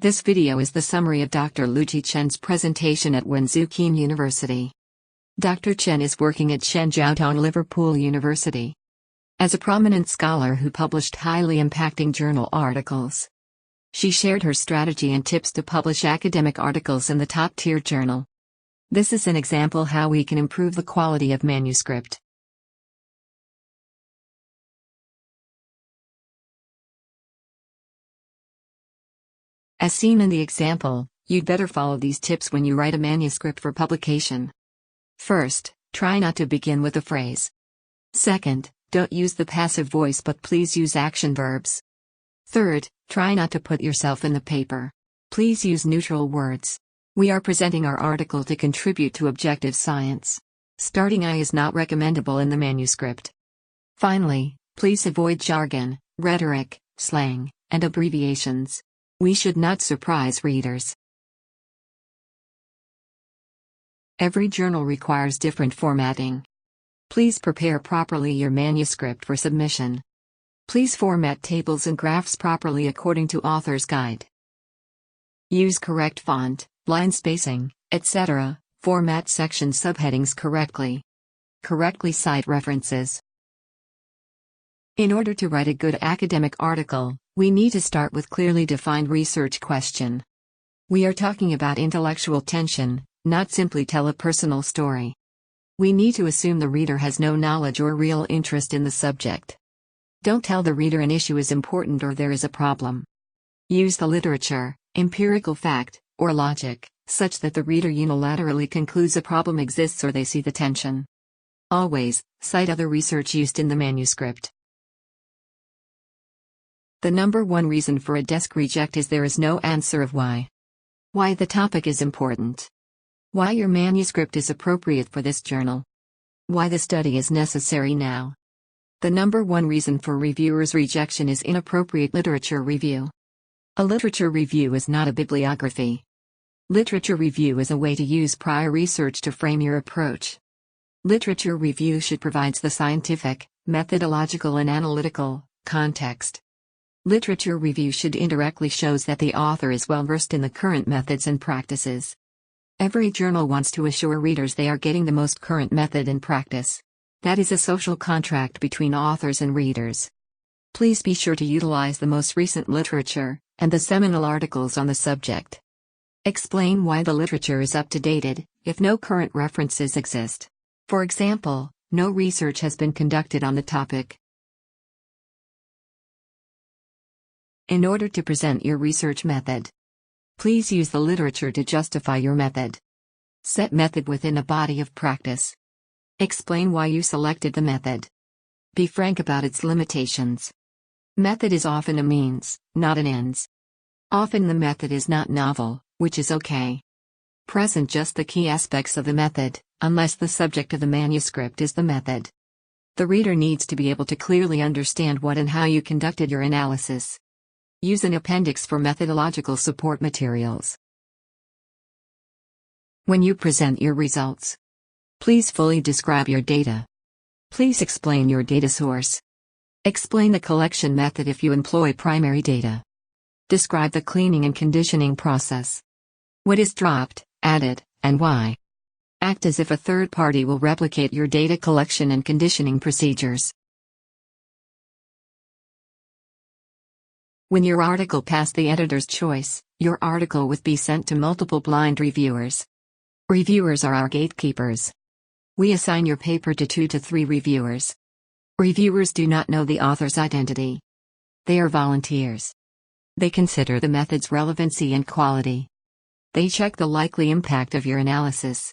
This video is the summary of Dr. JIe Chen's presentation at Wenzhou University. Dr. Chen is working at Jiaotong Liverpool University as a prominent scholar who published highly impacting journal articles. She shared her strategy and tips to publish academic articles in the top-tier journal. This is an example how we can improve the quality of manuscript. As seen in the example, you'd better follow these tips when you write a manuscript for publication. First, try not to begin with a phrase. Second, don't use the passive voice but please use action verbs. Third, try not to put yourself in the paper. Please use neutral words. We are presenting our article to contribute to objective science. Starting I is not recommendable in the manuscript. Finally, please avoid jargon, rhetoric, slang, and abbreviations. We should not surprise readers. Every journal requires different formatting. Please prepare properly your manuscript for submission. Please format tables and graphs properly according to author's guide. Use correct font, line spacing, etc. Format section subheadings correctly. Correctly cite references. In order to write a good academic article, we need to start with clearly defined research question. We are talking about intellectual tension, not simply tell a personal story. We need to assume the reader has no knowledge or real interest in the subject. Don't tell the reader an issue is important or there is a problem. Use the literature, empirical fact, or logic, such that the reader unilaterally concludes a problem exists or they see the tension. Always, cite other research used in the manuscript. The number one reason for a desk reject is there is no answer of why. Why the topic is important. Why your manuscript is appropriate for this journal. Why the study is necessary now. The number one reason for reviewers' rejection is inappropriate literature review. A literature review is not a bibliography. Literature review is a way to use prior research to frame your approach. Literature review should provide the scientific, methodological and analytical context. Literature review should indirectly shows that the author is well versed in the current methods and practices. Every journal wants to assure readers they are getting the most current method and practice. That is a social contract between authors and readers. Please be sure to utilize the most recent literature and the seminal articles on the subject. Explain why the literature is up to date if no current references exist. For example, no research has been conducted on the topic. In order to present your research method, please use the literature to justify your method. Set method within a body of practice. Explain why you selected the method. Be frank about its limitations. Method is often a means, not an ends. Often the method is not novel, which is okay. Present just the key aspects of the method, unless the subject of the manuscript is the method. The reader needs to be able to clearly understand what and how you conducted your analysis. Use an appendix for methodological support materials. When you present your results, please fully describe your data. Please explain your data source. Explain the collection method if you employ primary data. Describe the cleaning and conditioning process. What is dropped, added, and why. Act as if a third party will replicate your data collection and conditioning procedures. When your article passed the editor's choice, your article would be sent to multiple blind reviewers. Reviewers are our gatekeepers. We assign your paper to 2 to 3 reviewers. Reviewers do not know the author's identity. They are volunteers. They consider the method's relevancy and quality. They check the likely impact of your analysis.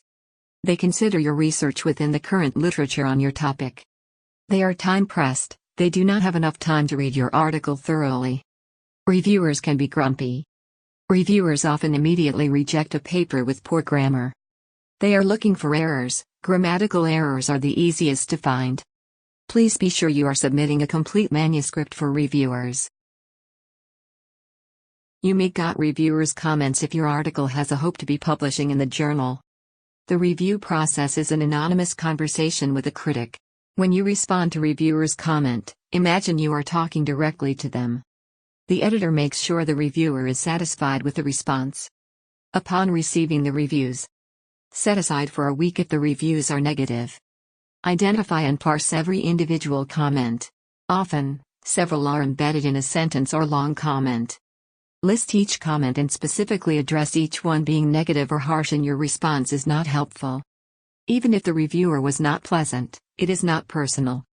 They consider your research within the current literature on your topic. They are time-pressed, they do not have enough time to read your article thoroughly. Reviewers can be grumpy. Reviewers often immediately reject a paper with poor grammar. They are looking for errors. Grammatical errors are the easiest to find. Please be sure you are submitting a complete manuscript for reviewers. You may get reviewers' comments if your article has a hope to be publishing in the journal. The review process is an anonymous conversation with a critic. When you respond to reviewers' comment, imagine you are talking directly to them. The editor makes sure the reviewer is satisfied with the response. Upon receiving the reviews, set aside for a week if the reviews are negative. Identify and parse every individual comment. Often, several are embedded in a sentence or long comment. List each comment and specifically address each one. Being negative or harsh in your response is not helpful. Even if the reviewer was not pleasant, it is not personal.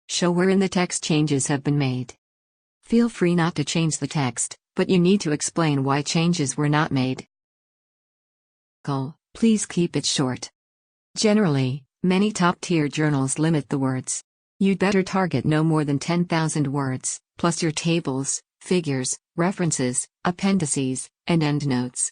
Show wherein the text changes have been made. Feel free not to change the text, but you need to explain why changes were not made. Please keep it short. Generally, many top-tier journals limit the words. You'd better target no more than 10,000 words, plus your tables, figures, references, appendices, and endnotes.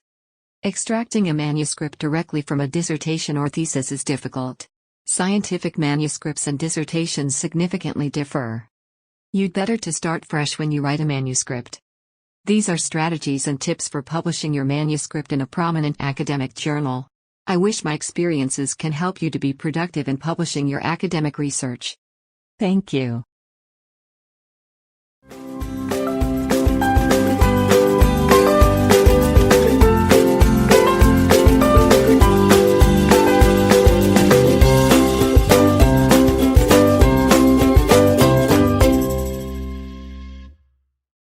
Extracting a manuscript directly from a dissertation or thesis is difficult. Scientific manuscripts and dissertations significantly differ. You'd better to start fresh when you write a manuscript. These are strategies and tips for publishing your manuscript in a prominent academic journal. I wish my experiences can help you to be productive in publishing your academic research. Thank you.